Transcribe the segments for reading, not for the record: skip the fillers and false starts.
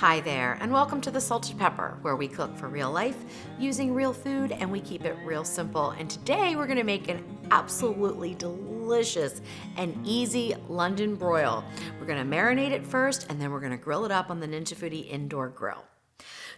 Hi there, and welcome to the Salted Pepper, where we cook for real life using real food and we keep it real simple. And today we're gonna make an absolutely delicious and easy London broil. We're gonna marinate it first and then we're gonna grill it up on the Ninja Foodi Indoor Grill.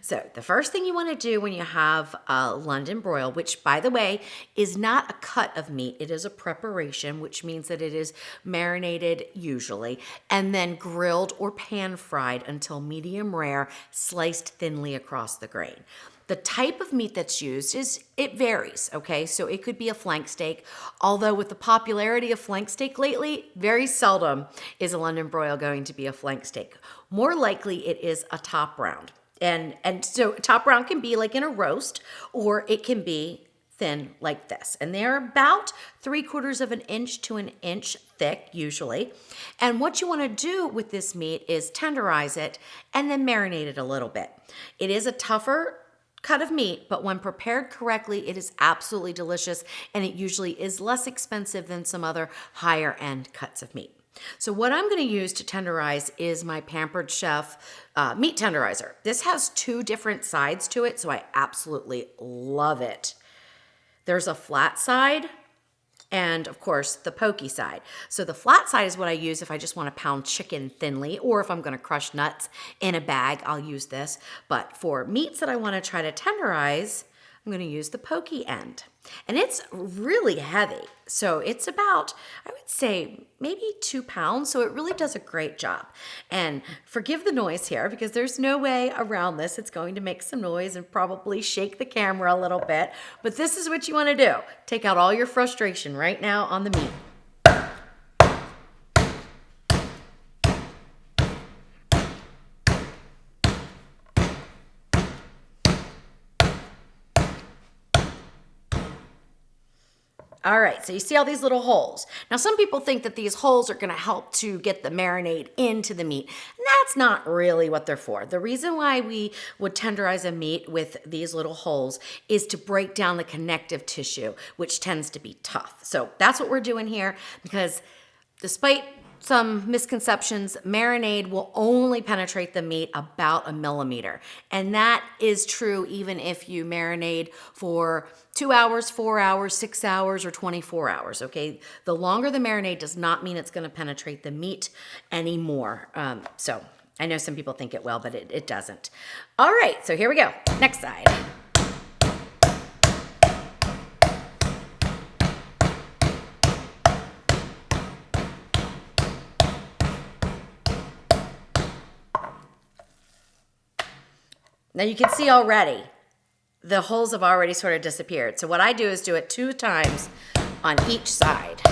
So the first thing you want to do when you have a London broil, which by the way is not a cut of meat, it is a preparation, which means that it is marinated usually and then grilled or pan fried until medium rare, sliced thinly across the grain. The type of meat that's used it varies, okay? So it could be a flank steak, although with the popularity of flank steak lately, very seldom is a London broil going to be a flank steak. More likely it is a top round. And so top round can be like in a roast, or it can be thin like this. And they're about 3/4 of an inch to an inch thick usually. And what you want to do with this meat is tenderize it and then marinate it a little bit. It is a tougher cut of meat, but when prepared correctly, it is absolutely delicious, and it usually is less expensive than some other higher end cuts of meat. So what I'm going to use to tenderize is my Pampered Chef meat tenderizer. This has two different sides to it, so I absolutely love it. There's a flat side and, of course, the pokey side. So the flat side is what I use if I just want to pound chicken thinly, or if I'm going to crush nuts in a bag, I'll use this. But for meats that I want to try to tenderize, I'm going to use the pokey end. And it's really heavy. So it's about, I would say, maybe 2 pounds. So it really does a great job. And forgive the noise here because there's no way around this. It's going to make some noise and probably shake the camera a little bit. But this is what you want to do. Take out all your frustration right now on the meat. All right, so you see all these little holes. Now, some people think that these holes are gonna help to get the marinade into the meat. And that's not really what they're for. The reason why we would tenderize a meat with these little holes is to break down the connective tissue, which tends to be tough. So that's what we're doing here, because despite some misconceptions, marinade will only penetrate the meat about 1 millimeter. And that is true even if you marinate for 2 hours, 4 hours, 6 hours, or 24 hours, okay? The longer the marinade does not mean it's gonna penetrate the meat anymore. So I know some people think it will, but it doesn't. All right, so here we go. Next side. Now you can see already, the holes have already sort of disappeared. So what I do is do it 2 times on each side.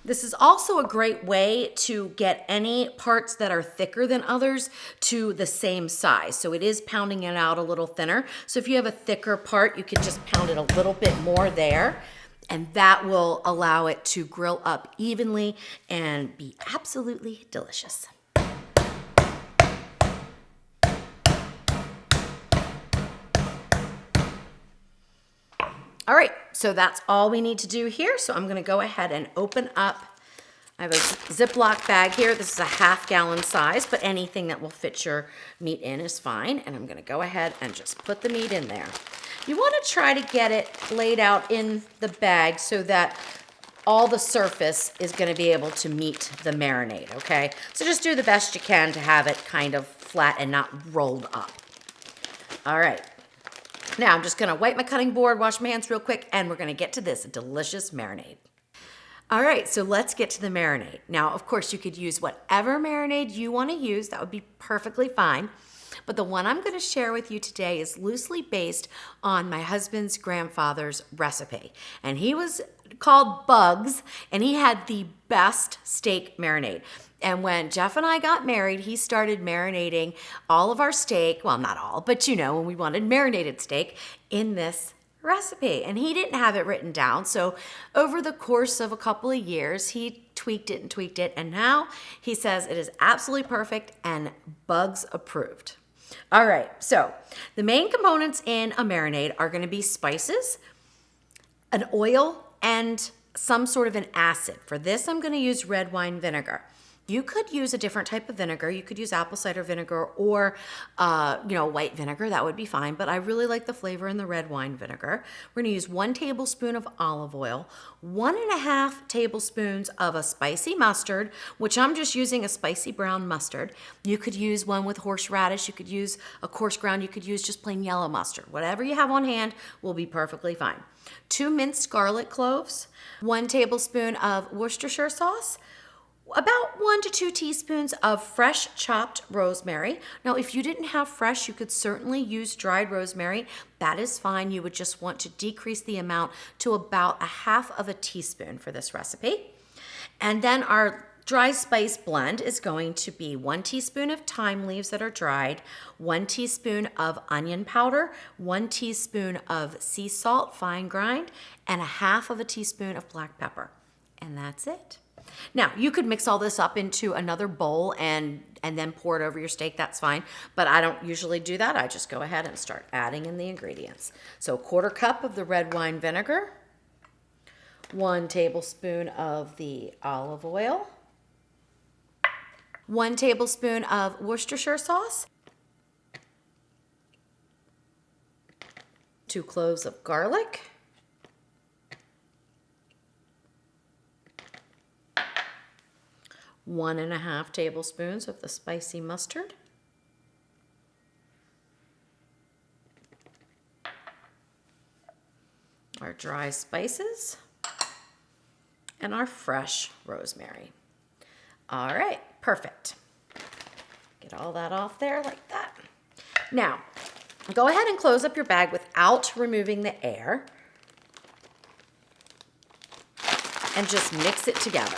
This is also a great way to get any parts that are thicker than others to the same size. So it is pounding it out a little thinner. So if you have a thicker part, you can just pound it a little bit more there. And that will allow it to grill up evenly and be absolutely delicious. All right, so that's all we need to do here. So I'm gonna go ahead and open up. I have a Ziploc bag here. This is a 1/2 gallon size, but anything that will fit your meat in is fine. And I'm gonna go ahead and just put the meat in there. You want to try to get it laid out in the bag so that all the surface is going to be able to meet the marinade, okay? So just do the best you can to have it kind of flat and not rolled up. All right. Now I'm just going to wipe my cutting board, wash my hands real quick, and we're going to get to this delicious marinade. All right, so let's get to the marinade. Now, of course, you could use whatever marinade you want to use. That would be perfectly fine. But the one I'm going to share with you today is loosely based on my husband's grandfather's recipe. And he was called Bugs, and he had the best steak marinade. And when Jeff and I got married, he started marinating all of our steak, well, not all, but you know, when we wanted marinated steak, in this recipe. And he didn't have it written down. So over the course of a couple of years, he tweaked it, and now he says it is absolutely perfect and Bugs approved. All right, so the main components in a marinade are going to be spices, an oil, and some sort of an acid. For this, I'm going to use red wine vinegar. You could use a different type of vinegar. You could use apple cider vinegar or, white vinegar. That would be fine. But I really like the flavor in the red wine vinegar. We're going to use 1 tablespoon of olive oil, 1.5 tablespoons of a spicy mustard, which I'm just using a spicy brown mustard. You could use one with horseradish. You could use a coarse ground. You could use just plain yellow mustard. Whatever you have on hand will be perfectly fine. 2 minced garlic cloves, 1 tablespoon of Worcestershire sauce, about 1 to 2 teaspoons of fresh chopped rosemary. Now, if you didn't have fresh, you could certainly use dried rosemary. That is fine. You would just want to decrease the amount to about 1/2 teaspoon for this recipe. And then our dry spice blend is going to be 1 teaspoon of thyme leaves that are dried, 1 teaspoon of onion powder, 1 teaspoon of sea salt, fine grind, and 1/2 teaspoon of black pepper. And that's it. Now, you could mix all this up into another bowl and then pour it over your steak. That's fine. But I don't usually do that. I just go ahead and start adding in the ingredients. So 1/4 cup of the red wine vinegar, 1 tablespoon of the olive oil, 1 tablespoon of Worcestershire sauce, 2 cloves of garlic, 1.5 tablespoons of the spicy mustard, our dry spices, and our fresh rosemary. All right, perfect. Get all that off there like that. Now, go ahead and close up your bag without removing the air and just mix it together.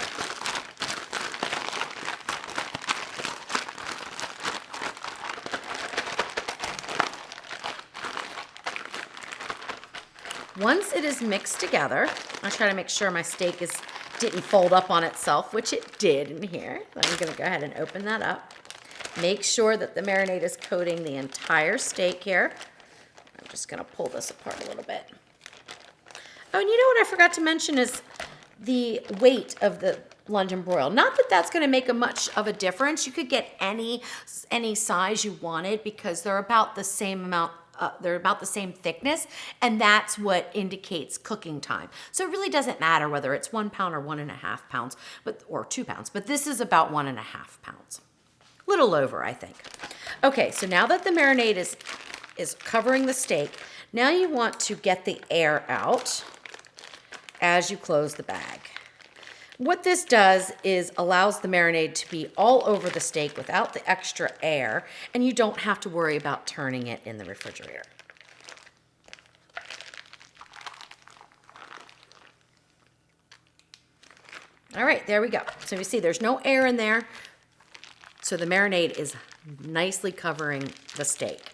Once it is mixed together, I try to make sure my steak didn't fold up on itself, which it did in here. I'm going to go ahead and open that up. Make sure that the marinade is coating the entire steak here. I'm just going to pull this apart a little bit. Oh, and you know what I forgot to mention is the weight of the London broil. Not that that's going to make much of a difference. You could get any size you wanted because they're about the same amount. They're about the same thickness, and that's what indicates cooking time. So it really doesn't matter whether it's 1 pound or 1.5 pounds, or 2 pounds, but this is about 1.5 pounds. Little over, I think. Okay, so now that the marinade is covering the steak, now you want to get the air out as you close the bag. What this does is allows the marinade to be all over the steak without the extra air, and you don't have to worry about turning it in the refrigerator. All right, there we go. So you see there's no air in there, so the marinade is nicely covering the steak.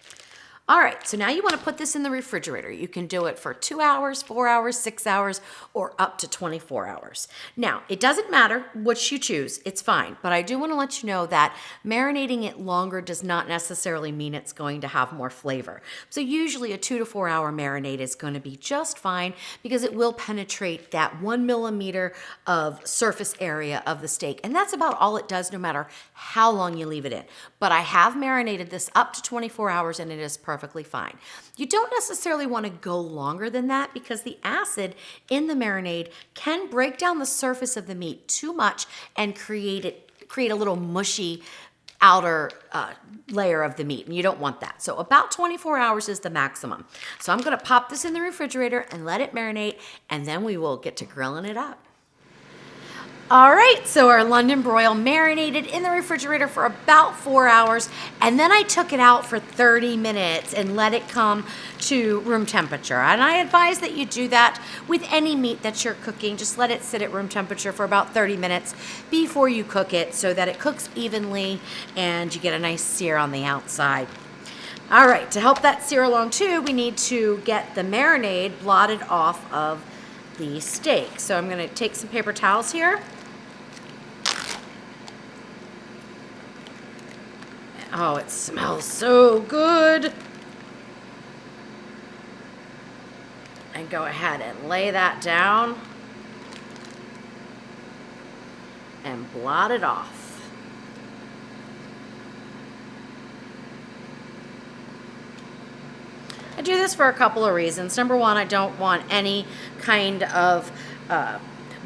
All right, so now you want to put this in the refrigerator. You can do it for 2 hours, 4 hours, 6 hours, or up to 24 hours. Now, it doesn't matter which you choose, it's fine, but I do want to let you know that marinating it longer does not necessarily mean it's going to have more flavor. So usually a 2 to 4 hour marinade is going to be just fine because it will penetrate that 1 millimeter of surface area of the steak, and that's about all it does no matter how long you leave it in. But I have marinated this up to 24 hours and it is perfectly fine. You don't necessarily want to go longer than that because the acid in the marinade can break down the surface of the meat too much and create a little mushy outer layer of the meat, and you don't want that. So about 24 hours is the maximum. So I'm going to pop this in the refrigerator and let it marinate, and then we will get to grilling it up. All right, so our London broil marinated in the refrigerator for about 4 hours, and then I took it out for 30 minutes and let it come to room temperature. And I advise that you do that with any meat that you're cooking. Just let it sit at room temperature for about 30 minutes before you cook it so that it cooks evenly and you get a nice sear on the outside. All right, to help that sear along too, we need to get the marinade blotted off of the steak. So I'm gonna take some paper towels here. Oh, it smells so good. And go ahead and lay that down. and blot it off. I do this for a couple of reasons. Number one, I don't want any kind of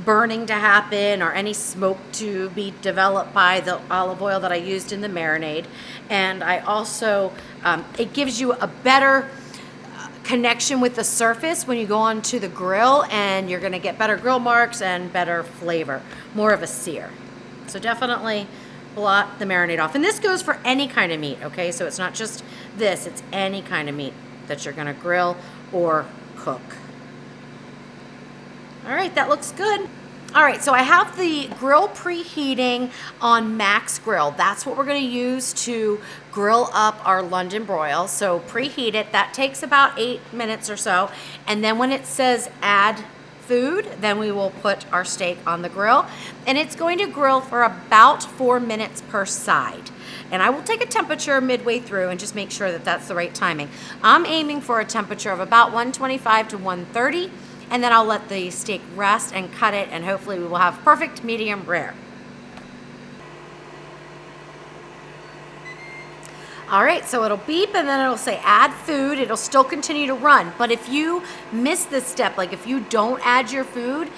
burning to happen or any smoke to be developed by the olive oil that I used in the marinade. And I also, it gives you a better connection with the surface when you go onto the grill, and you're gonna get better grill marks and better flavor, more of a sear. So definitely blot the marinade off. And this goes for any kind of meat, okay? So it's not just this, it's any kind of meat that you're gonna grill or cook. All right, that looks good. All right, so I have the grill preheating on max grill. That's what we're gonna use to grill up our London broil. So preheat it, that takes about 8 minutes or so. And then when it says add food, then we will put our steak on the grill. And it's going to grill for about 4 minutes per side. And I will take a temperature midway through and just make sure that that's the right timing. I'm aiming for a temperature of about 125 to 130, and then I'll let the steak rest and cut it, and hopefully we will have perfect medium rare. All right, so it'll beep and then it'll say add food. It'll still continue to run. But if you miss this step, like if you don't add your food,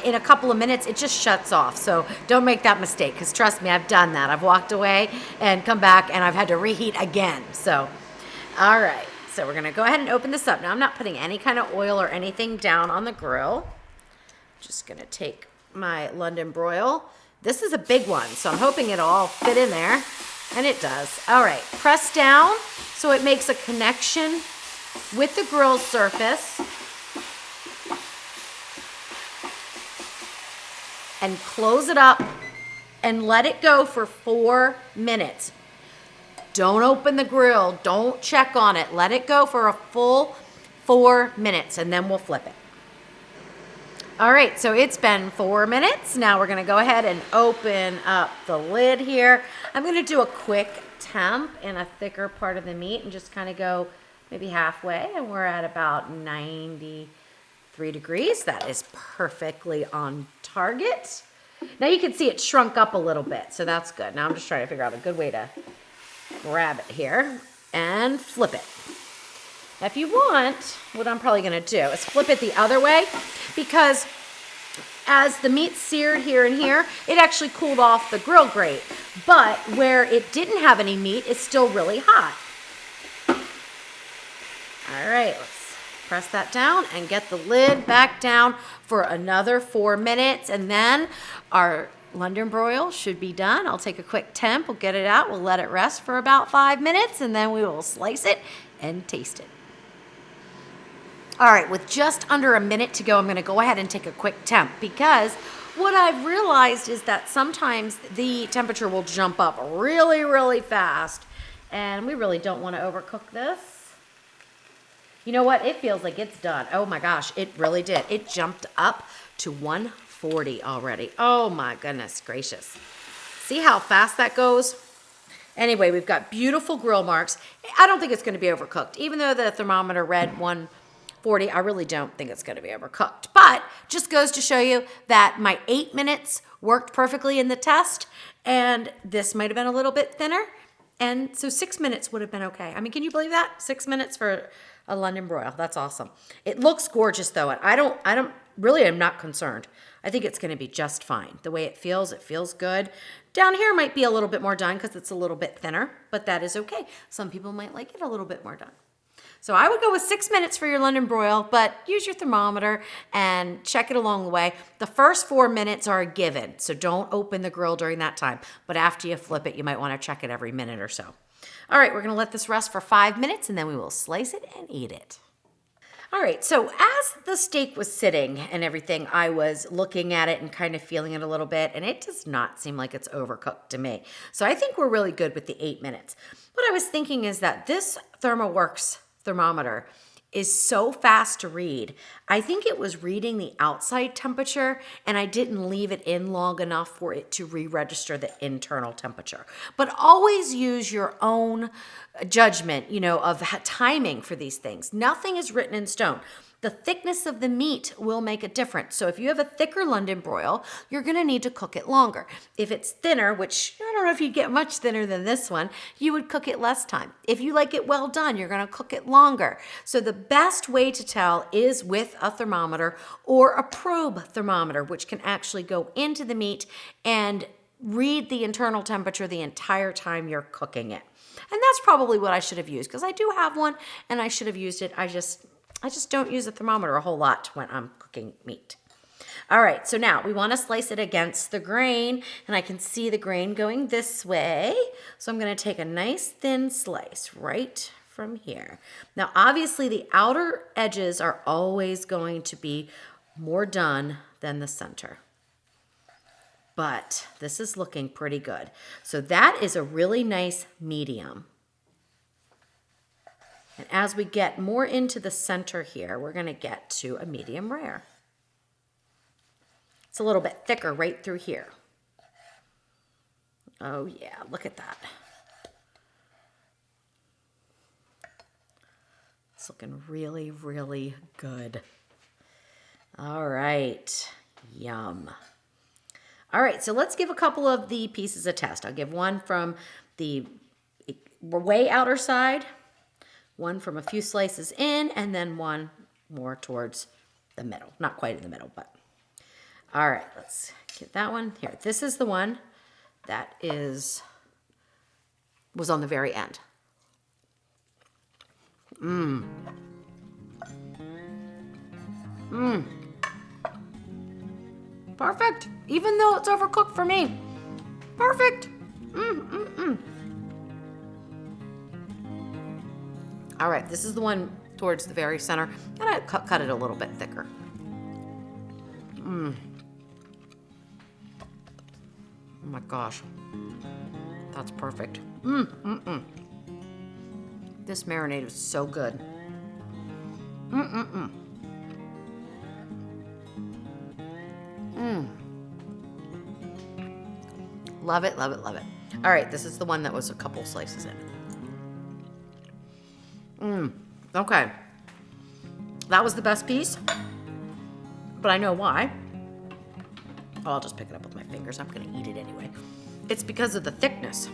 in a couple of minutes, it just shuts off. So don't make that mistake, because trust me, I've done that. I've walked away and come back and I've had to reheat again. So, all right, so we're gonna go ahead and open this up. Now I'm not putting any kind of oil or anything down on the grill. Just gonna take my London broil. This is a big one, so I'm hoping it'll all fit in there. And it does. All right, press down so it makes a connection with the grill surface. And close it up and let it go for 4 minutes. Don't open the grill, don't check on it. Let it go for a full 4 minutes, and then we'll flip it. All right, so it's been 4 minutes. Now we're gonna go ahead and open up the lid here. I'm gonna do a quick temp in a thicker part of the meat and just kind of go maybe halfway, and we're at about 93 degrees. That is perfectly on target. Now you can see it shrunk up a little bit, so that's good. Now I'm just trying to figure out a good way to grab it here and flip it. If you want, what I'm probably gonna do is flip it the other way, because as the meat's seared here and here, it actually cooled off the grill grate. But where it didn't have any meat, it's still really hot. All right, let's press that down and get the lid back down for another 4 minutes, and then our London broil should be done. I'll take a quick temp, we'll get it out, we'll let it rest for about 5 minutes, and then we will slice it and taste it. All right, with just under a minute to go, I'm gonna go ahead and take a quick temp, because what I've realized is that sometimes the temperature will jump up really, really fast, and we really don't wanna overcook this. You know what? It feels like it's done. Oh my gosh, it really did. It jumped up to 140 already. Oh my goodness gracious. See how fast that goes? Anyway, we've got beautiful grill marks. I don't think it's gonna be overcooked. Even though the thermometer read 140, I really don't think it's gonna be overcooked. But just goes to show you that my 8 minutes worked perfectly in the test, and this might have been a little bit thinner. And so 6 minutes would have been okay. I mean, can you believe that? 6 minutes for a London broil. That's awesome. It looks gorgeous though. And I don't really am not concerned. I think it's gonna be just fine. The way it feels good. Down here might be a little bit more done because it's a little bit thinner, but that is okay. Some people might like it a little bit more done. So I would go with 6 minutes for your London broil, but use your thermometer and check it along the way. The first 4 minutes are a given, so don't open the grill during that time. But after you flip it, you might want to check it every minute or so. All right, we're gonna let this rest for 5 minutes, and then we will slice it and eat it. All right, so as the steak was sitting and everything, I was looking at it and kind of feeling it a little bit, and it does not seem like it's overcooked to me. So I think we're really good with the 8 minutes. What I was thinking is that this ThermoWorks thermometer is so fast to read. I think it was reading the outside temperature, and I didn't leave it in long enough for it to re-register the internal temperature. But always use your own judgment, of timing for these things. Nothing is written in stone. The thickness of the meat will make a difference. So if you have a thicker London broil, you're gonna need to cook it longer. If it's thinner, which I don't know if you get much thinner than this one, you would cook it less time. If you like it well done, you're gonna cook it longer. So the best way to tell is with a thermometer or a probe thermometer, which can actually go into the meat and read the internal temperature the entire time you're cooking it. And that's probably what I should have used, because I do have one and I should have used it. I just don't use a thermometer a whole lot when I'm cooking meat. All right, so now we want to slice it against the grain, and I can see the grain going this way. So I'm going to take a nice thin slice right from here. Now, obviously the outer edges are always going to be more done than the center. But this is looking pretty good. So that is a really nice medium. And as we get more into the center here, we're gonna get to a medium rare. It's a little bit thicker right through here. Oh yeah, look at that. It's looking really, really good. All right, yum. All right, so let's give a couple of the pieces a test. I'll give one from the way outer side, one from a few slices in, and then one more towards the middle. Not quite in the middle, but. All right, let's get that one here. This is the one that was on the very end. Perfect, even though it's overcooked for me. Perfect. All right, this is the one towards the very center. And I cut it a little bit thicker. Oh my gosh, that's perfect. This marinade is so good. Love it, love it, love it. All right, this is the one that was a couple slices in. Okay. That was the best piece, but I know why. Oh, I'll just pick it up with my fingers. I'm gonna eat it anyway. It's because of the thickness.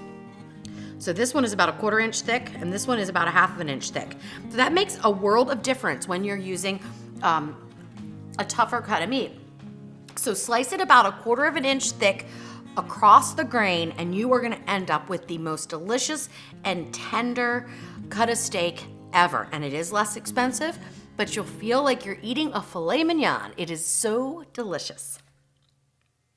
So this one is about a 1/4 inch thick, and this one is about a 1/2 inch thick. So that makes a world of difference when you're using a tougher cut of meat. So slice it about a 1/4 inch thick across the grain, and you are gonna end up with the most delicious and tender cut of steak ever. And it is less expensive, but you'll feel like you're eating a filet mignon. It is so delicious.